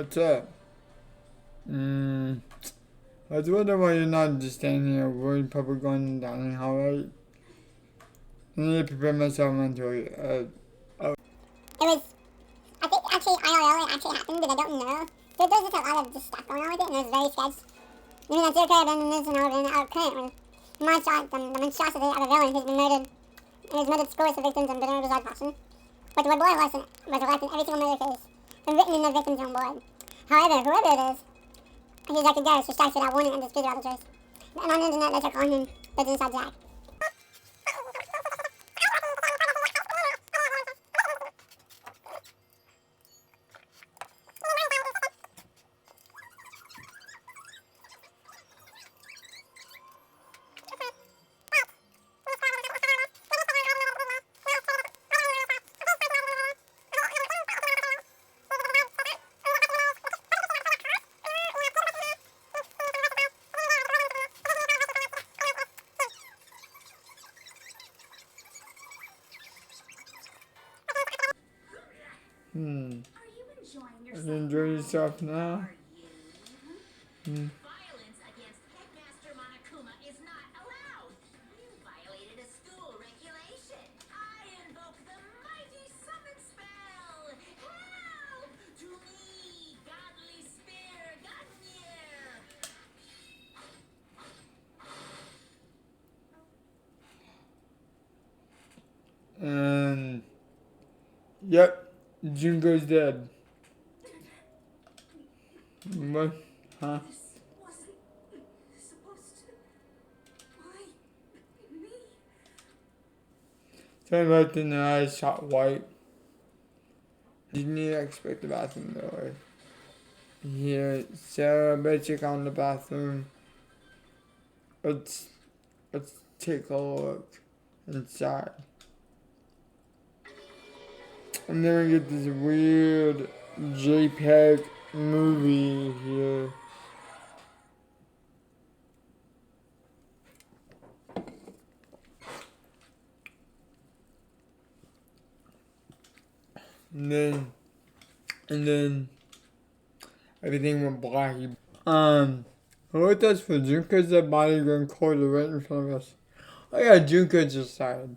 What's up? I was wondering why you're not just standing here worried probably going down in hall, right? I need to prepare myself mentally. It was, I think actually IRL it actually happened, but I don't know. There's just a lot of just stuff going on with it, and it was very sketchy. I mean, that's okay, been in this and over and out current when the monstrosity of a villain who's been murdered, and has murdered scores of victims in bitter bizarre fashion. But the word blood was left in every single murder case, and written in the victim's own blood. However, whoever it is, he was like a ghost who strikes without warning and disputed about the choice. And on the internet, they start calling him the Inside Jack. Enjoy yourself now. Violence against Headmaster Monokuma is not allowed. You violated a school regulation. I invoke the mighty summon spell. Help to me, godly spear, Gungnir. And yep, Junko's dead. What? Huh? This wasn't supposed to. Why me? Turn left in the eyes, shot white. You need to expect the bathroom door. Here, Sarah, better check on the bathroom. Let's take a look inside. And then we get this weird JPEG movie here. And then everything went black. What does for Junko's dead body going cold right in front of us? Oh yeah, Junko just died.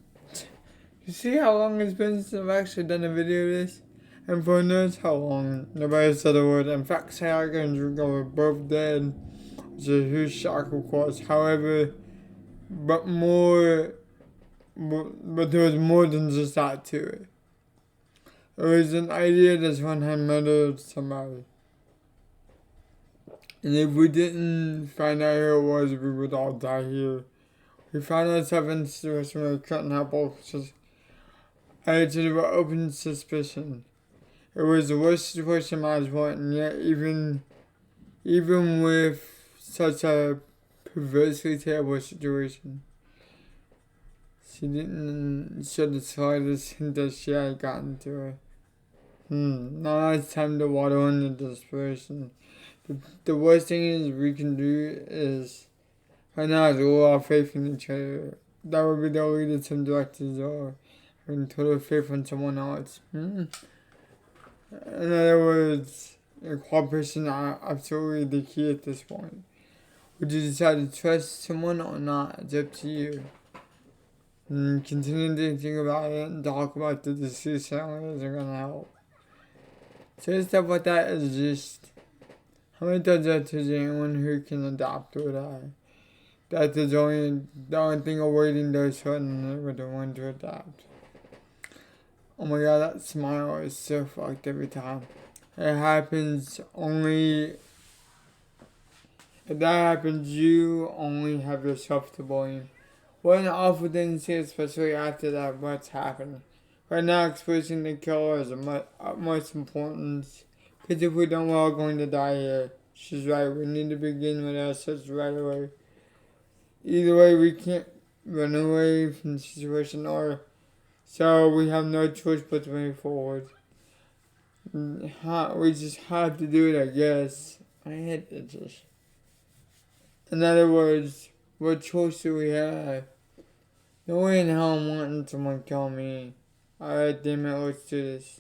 You see how long it's been since I've actually done a video of this? And for knows how long, nobody said a word. In fact, Sayaka and Junko were both dead. It's a huge shock, of course. However, but there was more than just that to it. It was an idea that someone had murdered somebody. And if we didn't find out who it was, we would all die here. We found ourselves in a situation where we couldn't help but just add to the open suspicion. It was the worst situation I was in, and yet even with such a perversely terrible situation, she didn't show the slightest hint that she had gotten to her. Now it's time to water on the desperation. The worst thing is we can do is right now is all our faith in each other. That would be the leader to directors or having total faith in someone else. In other words, cooperation is absolutely the key at this point. Would you decide to trust someone or not? It's up to you. Continuing to think about it and talk about the deceased family isn't going to help. So stuff like that is just, how many does that to anyone who can adapt or die? That is the only thing awaiting those who are never the one to adapt. Oh my god, that smile is so fucked every time. It happens only, if that happens, you only have yourself to blame. What an awful thing to say, especially after that what's happened. Right now, exposing the killer is of utmost importance. Because if we don't, we're all going to die here. She's right, we need to begin with our search right away. Either way, we can't run away from the situation, or so we have no choice but to move forward. We just have to do it, I guess. I hate this. In other words, what choice do we have? No way in hell I'm wanting someone kill me. Alright, damn it, let's do this.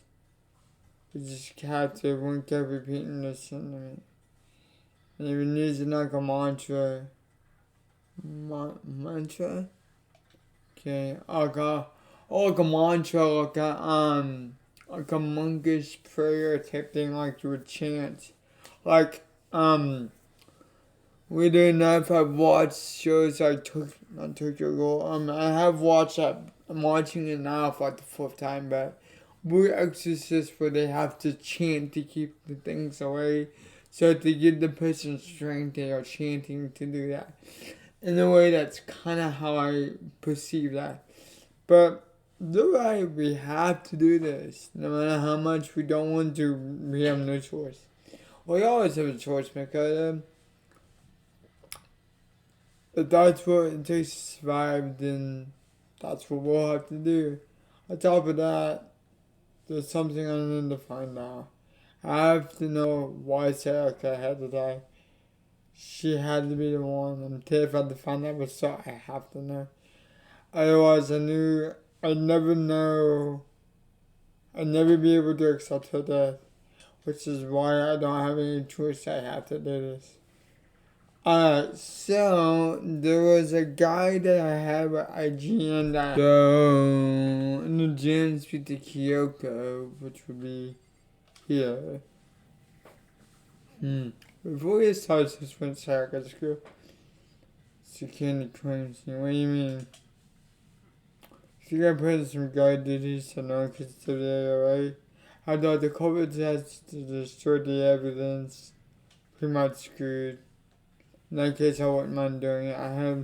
We just have to won't keep repeating the sentiment. And if it needs like a mantra. Mantra? Okay, like a mantra, like a monkish prayer type thing, like you would chant. Like, weirdly enough, I've watched shows like not Tokyo Ghoul. I have watched that. I'm watching it now for like the fourth time, but Blue Exorcist where they have to chant to keep the things away. So to give the person strength, they are chanting to do that. In a way, that's kind of how I perceive that. But you're right, we have to do this. No matter how much we don't want to, we have no choice. We always have a choice, because if that's what it takes to survive, then that's what we'll have to do. On top of that, there's something I need to find out. I have to know why Sarah had to die. She had to be the one. I'm terrified to find out what's up. I have to know. Otherwise, I'd never know. I'd never be able to accept her death. Which is why I don't have any choice. I have to do this. So there was a guy that I had with IGN that in the gym speak to Kyoko, which would be here. Before we start this one sec, let's go. Security crimes. What do you mean? If you got put in some guard duties to know because it's right? I thought the COVID test to destroy the evidence. Pretty much screwed. In that case, I wouldn't mind doing it. I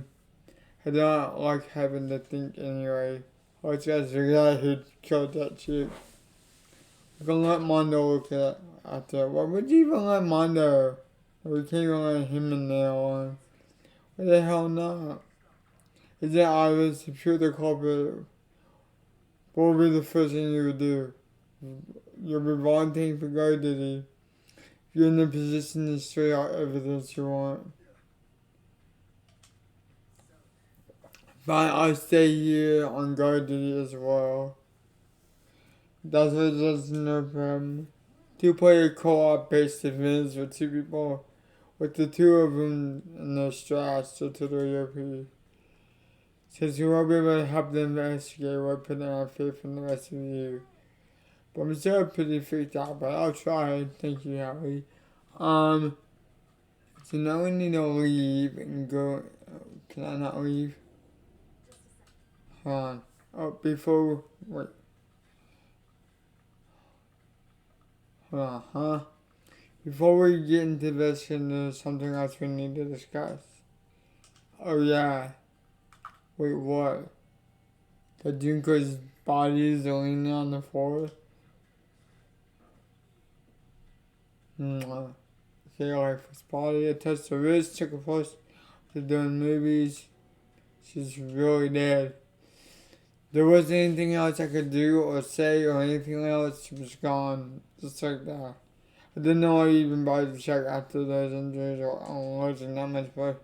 don't like having to think anyway. I was just the guy who killed that chick. We're gonna let Mondo look at after. Why would you even let Mondo? We can't even let him in there on. Why the hell not? Is it obvious to shoot the culprit? What would be the first thing you would do? You'll be volunteering for guard duty. If you're in the position to straight out evidence you want. Fine, I'll stay here on guard duty as well. That's no problem. 2-player co-op based events with 2 people. With the 2 of them in their strats, so to the OP. Since you won't be able to help them investigate, we're putting our faith in the rest of you. But I'm still pretty freaked out, but I'll try. Thank you, Howie. So now we need to leave and go. Can I not leave? Hold on. Oh, before. Wait. Hold on, huh? Before we get into this, there's something else we need to discuss. Oh, yeah. Wait, what? The Junko's body is leaning on the floor? Okay, lifeless body. A test of wrist took place. They're doing movies. She's really dead. There wasn't anything else I could do or say or anything else. She was gone. Just like that. I didn't know I even bothered to check after those injuries or wasn't that much, but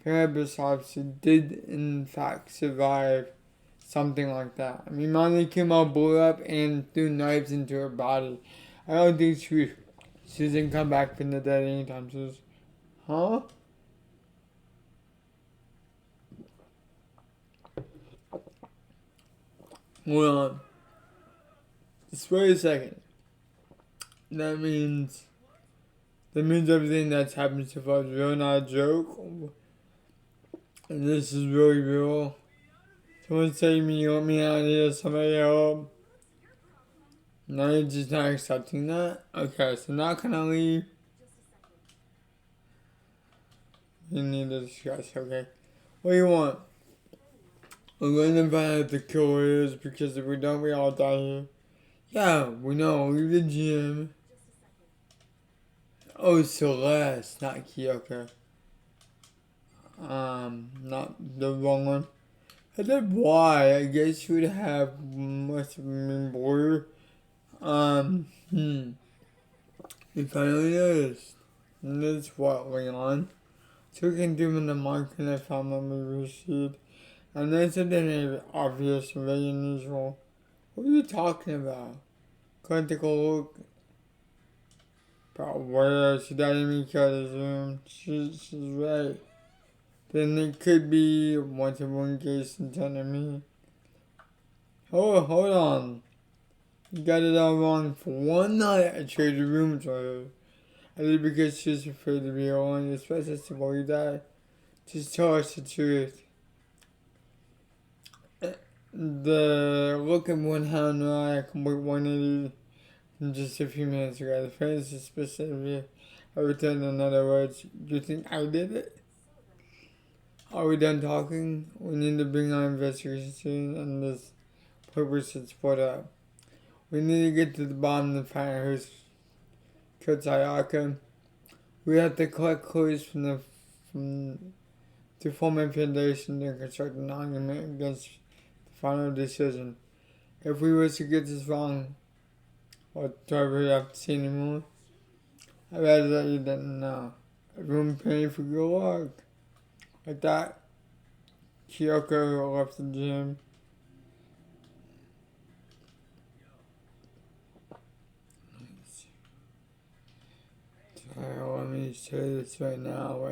besides, she did in fact survive something like that. I mean, Monokuma blew up and threw knives into her body. I don't think she doesn't come back from the dead anytime soon. Huh? Hold on. Just wait a second. That means everything that's happened so far is real, not a joke. And this is really real. Someone save me, you want me out here, somebody help. Now you're just not accepting that? Okay, so now can I leave? You need to discuss, okay. What do you want? We're going to find out the killer is, because if we don't, we all die here. Yeah, we know, leave the gym. Oh, Celeste, not Kyoko. Not the wrong one. I said why? I guess you would have must have been blue. You finally noticed. And that's what, Leon? Took him in the market and I found my movie receipt. And then something obvious and very unusual. What are you talking about? Go and take a look. But where she died in Mika's room, she's right. Then it could be multiple engagements under me. Oh, hold on. You got it all wrong. For one night, I traded rooms with her. I did because she was afraid to be alone, especially before you die. Just tell us the truth. The look at one hand I complete 180 in just a few minutes ago. The friend suspicious of you. I returned in other words. You think I did it? Are we done talking? We need to bring our investigation and this purpose is split up. We need to get to the bottom of the find who's killed Sayaka. We have to collect clues to form a foundation to construct an argument against the final decision. If we were to get this wrong, what do I really have to see anymore? I read that you didn't know. Everyone praying for good luck. Like that, Kyoko left the gym. So let me say this right now.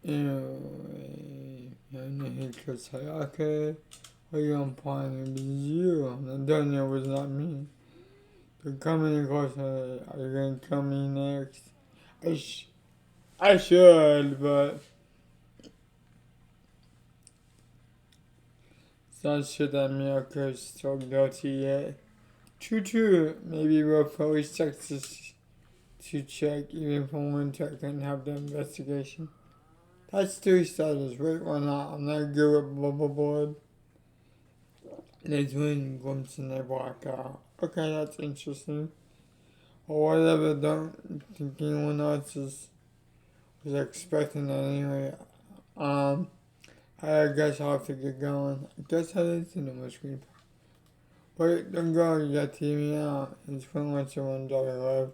Anyway, I know he killed Sayaka. What are you implying? It was you. And Daniel was not me. You're coming closer. Are you gonna kill me next? I should, but it's not sure that Miyoko's so guilty yet. True. Maybe we'll police check this to check, even for one check and have the investigation. That's 3 status, right? Why not? I'm not good with bubble board. There's one glimpse in their blackout. Okay, that's interesting. Or whatever, don't think anyone else was expecting that anyway. I guess I'll have to get going. I guess I didn't see no more screen. Wait, don't go, you got to hear me out. It's pretty much the one dog I love.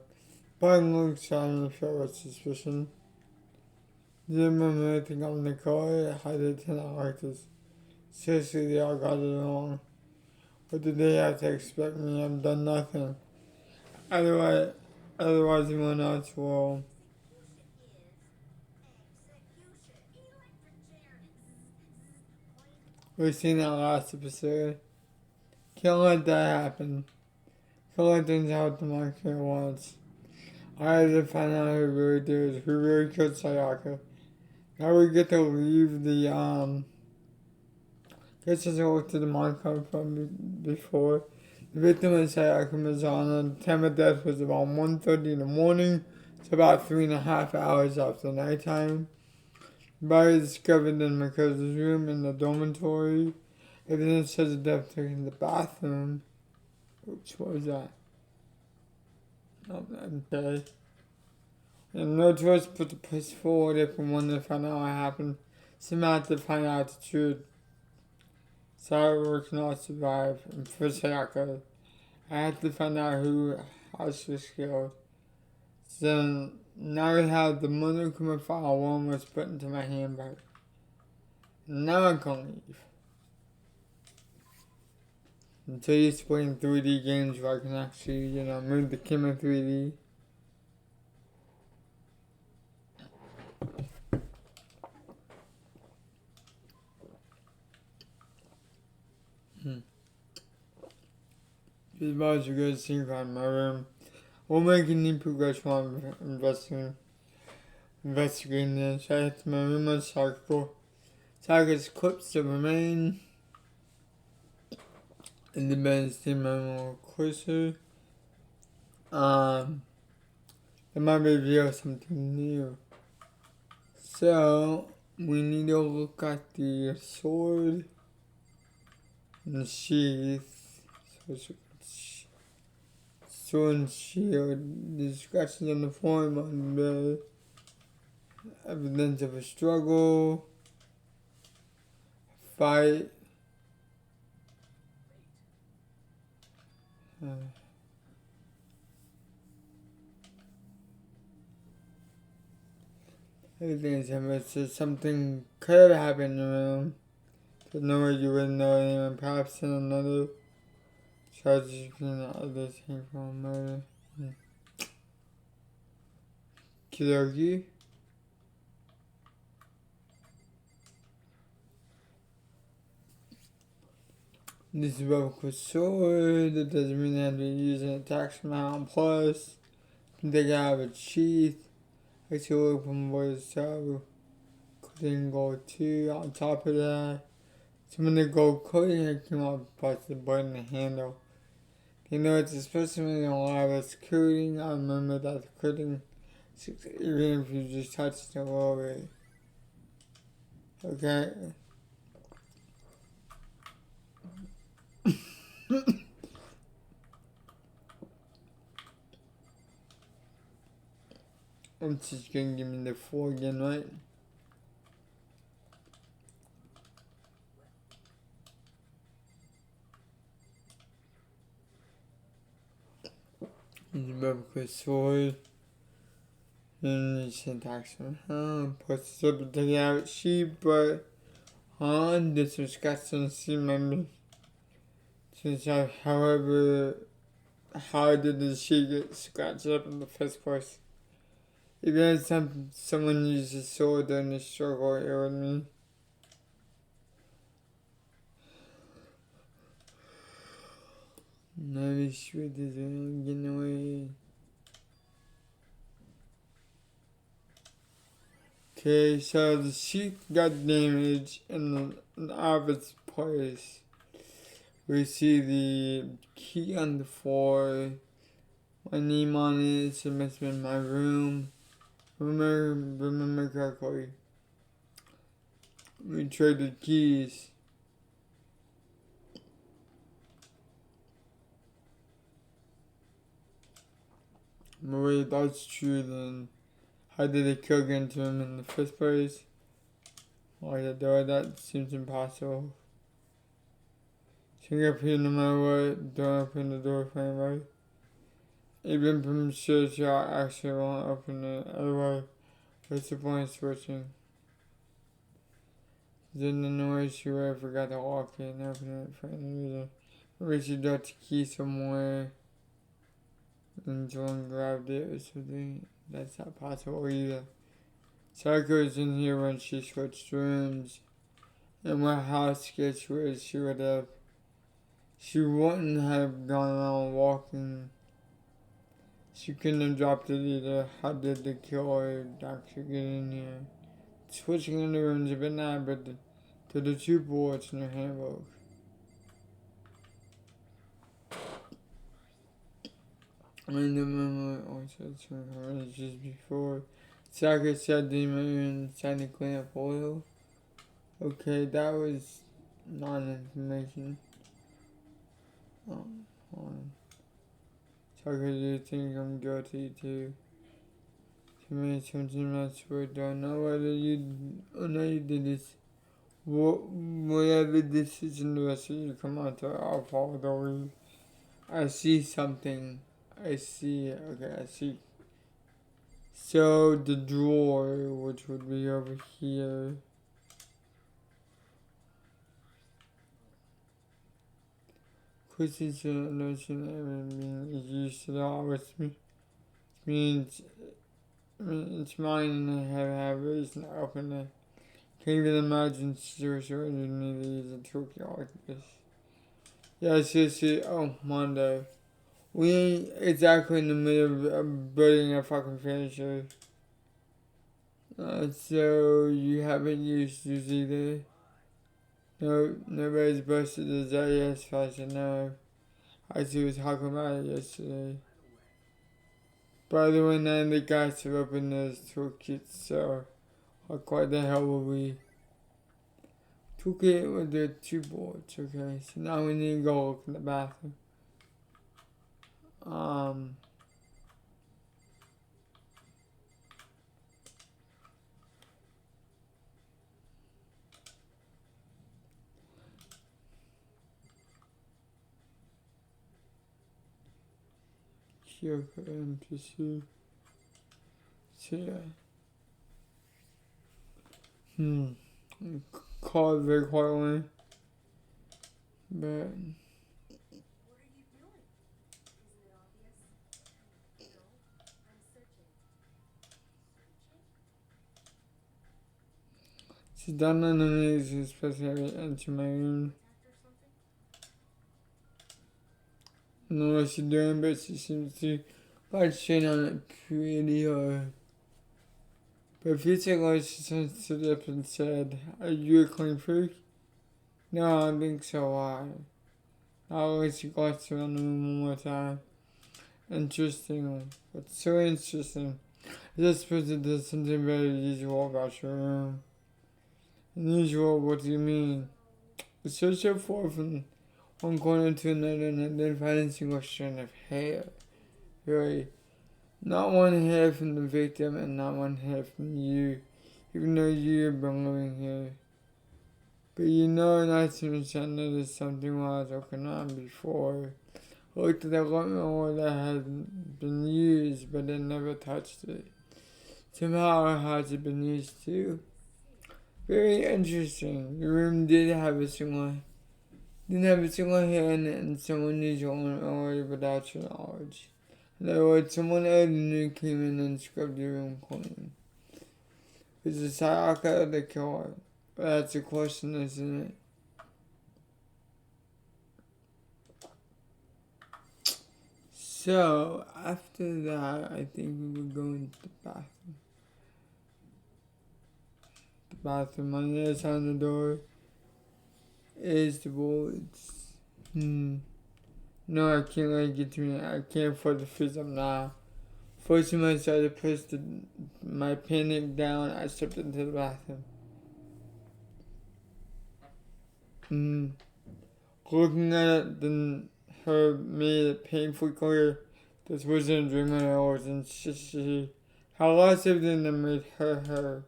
But looks trying to show with suspicion. Didn't remember anything on the car. I did 10 like this. Seriously, they all got it wrong. What did they have to expect me? I've done nothing. Otherwise everyone else will. We've seen that last episode. Can't let that happen. Can't let things happen to my kid once. I had to find out who really did it, who really killed Sayaka. Now we get to leave the guess as I looked at the monitor from before. The victim of Sayaka Mizana, the time of death was about 1:30 in the morning. It's about 3.5 hours after nighttime. The body was discovered in Makoto's room in the dormitory. Evidence says the death took in the bathroom. Oops, what was that? Oh, okay. And no choice but to push forward if we wanted to find out what happened. Somehow to find out the truth. Cyber cannot survive, and for Sayaka, I had to find out who House was killed. So now we have the Monokuma file one was put into my handbag. Now I can leave. Until you explain 3D games where I can actually, move the camera 3D. Just about to go to sleep in my room. We'll make any progress while I'm investigating this. I hit my room on Saga's clips to remain. And the bed seem a little closer. It might reveal something new. So we need to look at the sword and the sheath. Sword and shield. The scratches on the form on the bed. Evidence of a struggle. Fight. Everything's happened. So something could have happened in the room. But no way you wouldn't know anyone. Perhaps in another charge between others came from murder. Kidoki? This is a sword. It doesn't mean that they're using attacks amount. Plus, they have a sheath. Actually, from voice so couldn't go too. On top of that, some of the gold coating that came off plus the button and handle. You know, it's especially in a lot of this coating. I remember that the coating, even if you just touch it a little bit. Okay. I'm just gonna give me the 4 again, right? It's about the sword. And the syntax on plus the taking out sheep, but this was disgusting to see members. Since however, how did the sheep get scratched up in the first place? Even if someone used a sword during the struggle, it would mean. No, sure this is getting away. Okay, so the sheep got damaged in the obvious place. We see the key on the floor. My name on it. It must be in my room. Remember correctly. We traded keys. Wait, that's true then. How did they kill into him in the first place? Why the door? That seems impossible. Fingerprint no matter what, don't open the door for anybody. Even from church, y'all actually won't open it. Otherwise, what's the point of switching? Then the noise she would have forgot to lock it and open it for any reason. Maybe she dropped the key somewhere and someone grabbed it or something. That's not possible either. Psycho was in here when she switched rooms. And what house sketch was she would have. She wouldn't have gone around walking. She couldn't have dropped it either. How did the killer doctor get in here? Switching in the rooms a bit now, but to the 2 bullets in her Havoc. I remember also some comments just before. Saka said demon trying to clean up oil. Okay, that was non-information. Hold on. Saka, do you think I'm guilty too? To me, something else we don't know whether you. Oh no, you did this. Whatever decision the rest of you come out to, I'll follow the lead. I see something. I see. Okay, I see. So the drawer, which would be over here. Quizzes notion being used to the always means it's mine and I have reason to open it. Can't even imagine situation where you need to use a toolkit like this. Yes, oh, Monday. We ain't exactly in the middle of building a fucking finisher. So you haven't used yours either? No, nobody's busted the ZS fashion, no. I see was talking about it yesterday. By the way, none of the guys have opened those toolkits, so like what the hell will we? Toolkit with the 2 boards, okay. So now we need to go look in the bathroom. Kyoko and pursue. So yeah. Call it very quietly. But What are you doing? Isn't it obvious? No, I'm searching. she's done on her knees, especially into my room. Attacked or something? I don't know what she's doing, but she seems to bite straight on it pretty hard. But a few seconds later, she stood up and said, "Are you a clean freak?" "No, I don't think so. Why?" Now she glanced around the room one more time. Interesting. What's so interesting? I just suppose that there's something very unusual about your room. Unusual? What do you mean? I searched her for from one corner to another and I didn't find a single strand of hair. Really. Not one hair from the victim and not one hair from you, even though you've been living here. But you know, not to mention I noticed something while I was looking on before. I looked at the lawnmower that had been used, but I never touched it. Somehow it had been used too. Very interesting. Your room didn't have a single hair in it, and someone used your lawnmower without your knowledge. In other words, someone other than you came in and scrubbed your room clean. Was it Sayaka or the killer? Well, that's a question, isn't it? So, after that, I think we would go into the bathroom. The bathroom on the other side of the door is the words. No, I can't let it get to me. I can't afford to freeze up now. Forcing myself to push my panic down, I stepped into the bathroom. Looking at it, her made it painfully clear this wasn't a dream at all, and she had lost everything that made her.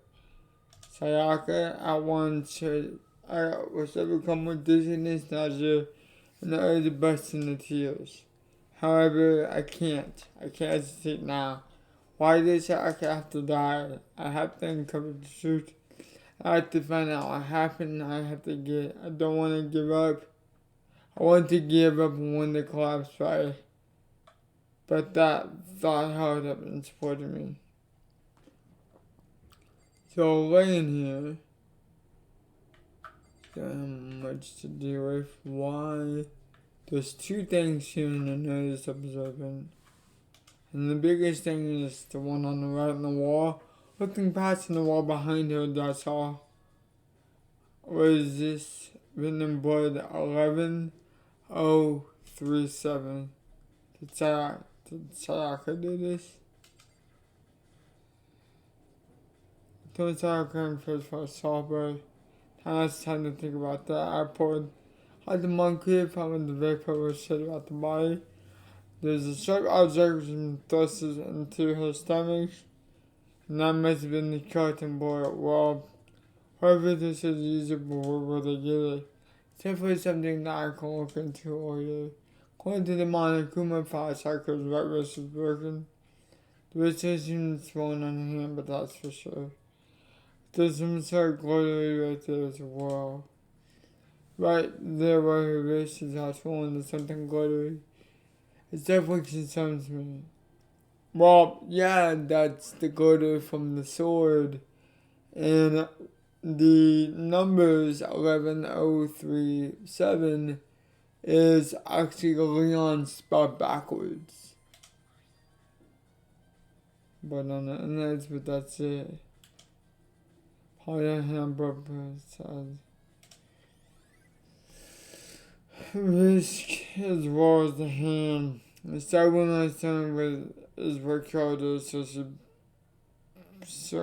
Sayaka at once said, I was overcome with dizziness, nausea, and the urge to burst into tears. However, I can't hesitate now. Why did Sayaka have to die? I have to uncover the truth. I have to find out what happened. I don't want to give up. I want to give up when the collapse but that thought held up and supported me. So laying here, don't have much to deal with. Why? There's two things here in the notice observant. And the biggest thing is the one on the right on the wall. Looking past the wall behind her, that's all. What is this? Written in blood 11037. Did Sayaka do this? I told Sayaka first for a saw, but now it's time to think about that. I poured out the monkey, found the vapor was said about the body. There's a sharp observation thrust into her stomach, and that must have been the skeleton blood. Well, however this is usable, where will they get it? It's definitely something that I can look into later. According to the Monokuma file, Sayaka's right wrist is broken. The wrist isn't swollen on the hand, but that's for sure. There's some sort of glittery right there as well. Right there where her wrist is all swollen, there's something glittery. It definitely concerns me. Well, yeah, that's the glitter from the sword. And the numbers 11037 is actually Leon spelled backwards. But on the internet, but that's it. Probably a hamburger says risk as well as the hand. The second I started is what killed her, so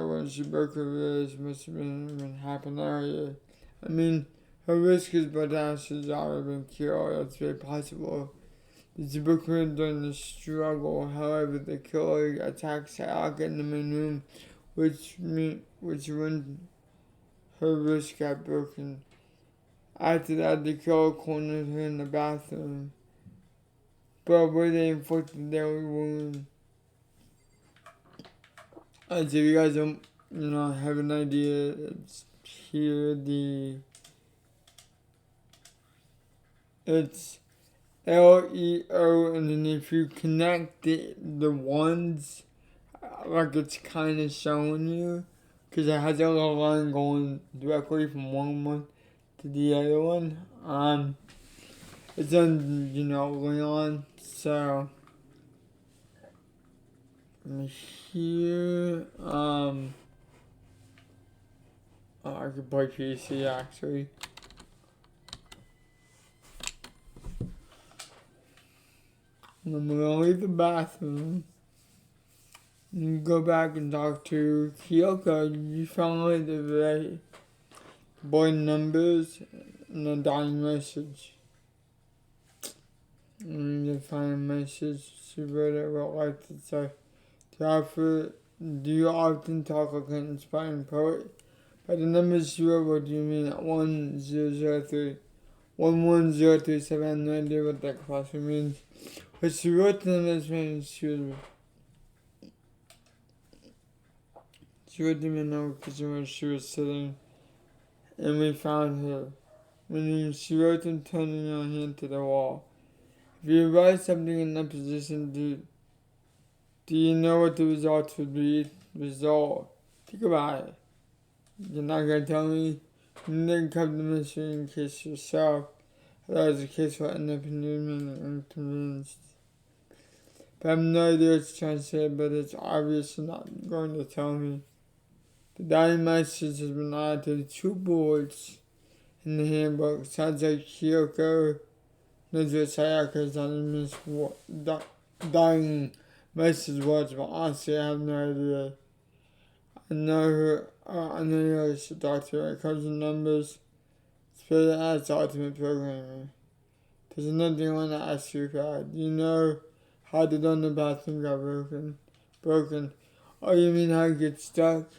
when she broke her wrist, must have been happened earlier. I mean, her risk is but ashes already been killed, that's very possible. The broke her during the struggle, however, the killer attacked Sayaka in the main room, which when her wrist got broken. After that, the killer cornered her in the bathroom. but where they inflicted their wound. So if you guys don't, have an idea, it's here it's LEO, and then if you connect the ones, like it's kind of showing you, because it has a little line going directly from one to the other one. It's on, Leon, so here, I could play PC actually. I'm gonna leave the bathroom and go back and talk to Kyoko. You found like the right boy numbers and the dying message. And the final message she wrote it wrote like to say, to offer, do you often talk like an inspiring poet? By the numbers she wrote, what do you mean? 1003. 11037, I have no idea what that classroom means. But she wrote the numbers when she wrote them in our kitchen where she was sitting, and we found her. When she wrote them turning her hand to the wall. If you write something in that position, do you know what the results would be? Think about it. You're not gonna tell me. You didn't come to mystery and kiss yourself. That was a case for independent and convinced. But I have no idea what you're trying to say, but it's obvious you're not going to tell me. The dying message has been added to the 2 boards in the handbook. Sounds like Kyoko knows what Sayaka's dying message was, but honestly I have no idea. I know you should talk to her. It comes in numbers. Spirit as the ultimate programmer. There's another thing I want to ask you about. Do you know how the door in the bathroom got broken? Oh, you mean how it gets stuck?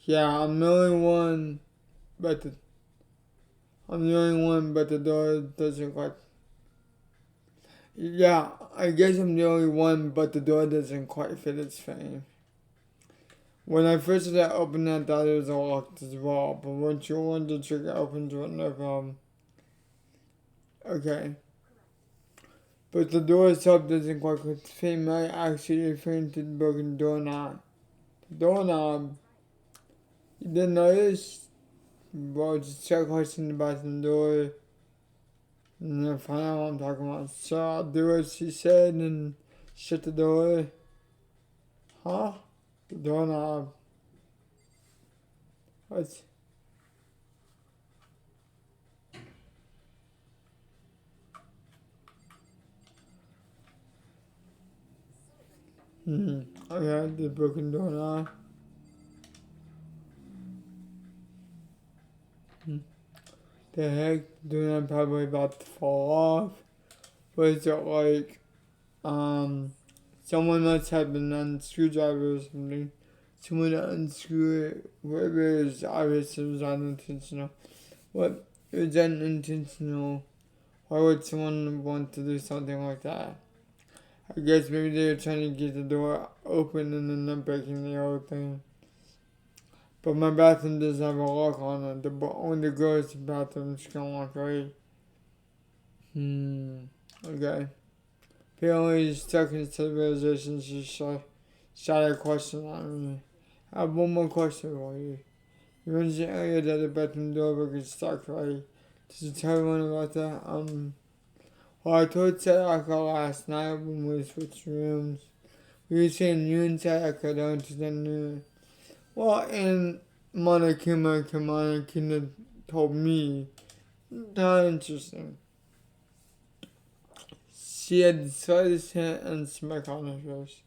Yeah, I'm the only one, but the door doesn't quite. Yeah, I guess I'm the only one, but the door doesn't quite fit its frame. When I first started opening, I thought it was locked as well, but once you want the trigger opens it, no problem. Okay. But the door itself doesn't quite fit the frame. I actually referring to the broken doorknob. The doorknob, you didn't notice? Well, just check what's in the bathroom door, and then find out what I'm talking about. So I'll do what she said and shut the door. Huh? The doorknob. What? Okay, the broken doorknob. The heck? The doorknob probably about to fall off. Was it like, someone must have been on a screwdriver or something. Someone unscrew it. Whatever it is, obviously it was unintentional. What? It was unintentional. Why would someone want to do something like that? I guess maybe they were trying to get the door open and then not breaking the whole thing. But my bathroom doesn't have a lock on it. When the girls' bathroom's gonna lock, right? Okay. Apparently he's stuck into the realization she shot a question on me. I have one more question for you. You mentioned earlier that the bathroom door was stuck, right? Did you tell everyone about that? Well, I told Sayaka last night when we switched rooms. We were saying you and Sayaka don't understand you. Well, and Monokuma told me. Not interesting. She had the slightest hint and smirk on her face.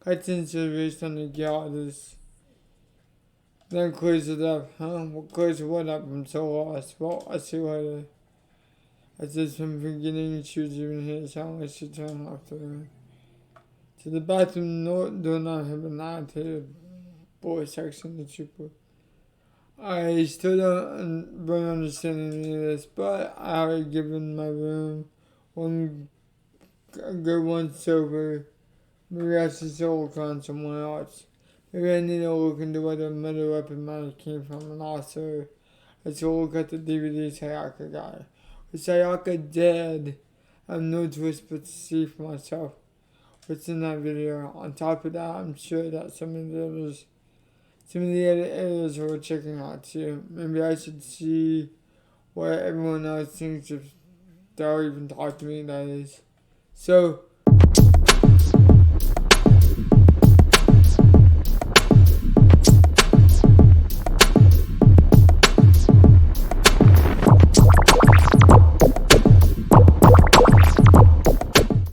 Got into based on the goddess. Then clears it up, huh? What clears what up? I'm so lost. Well, I see later. I said from the beginning she was even here, sound like she turned off the room. To the bathroom doorknob had been added to the boy section of the trooper. I still don't really understand any of this, but I already given my room one a good one sober. Maybe I should still look on someone else. Maybe I need to look into where the metal weapon might have came from, and also I should look at the DVD Sayaka guy. With Sayaka dead, I have no choice but to see for myself what's in that video. On top of that, I'm sure that some of the other areas are worth checking out too. Maybe I should see what everyone else thinks if they'll even talk to me, that is. So,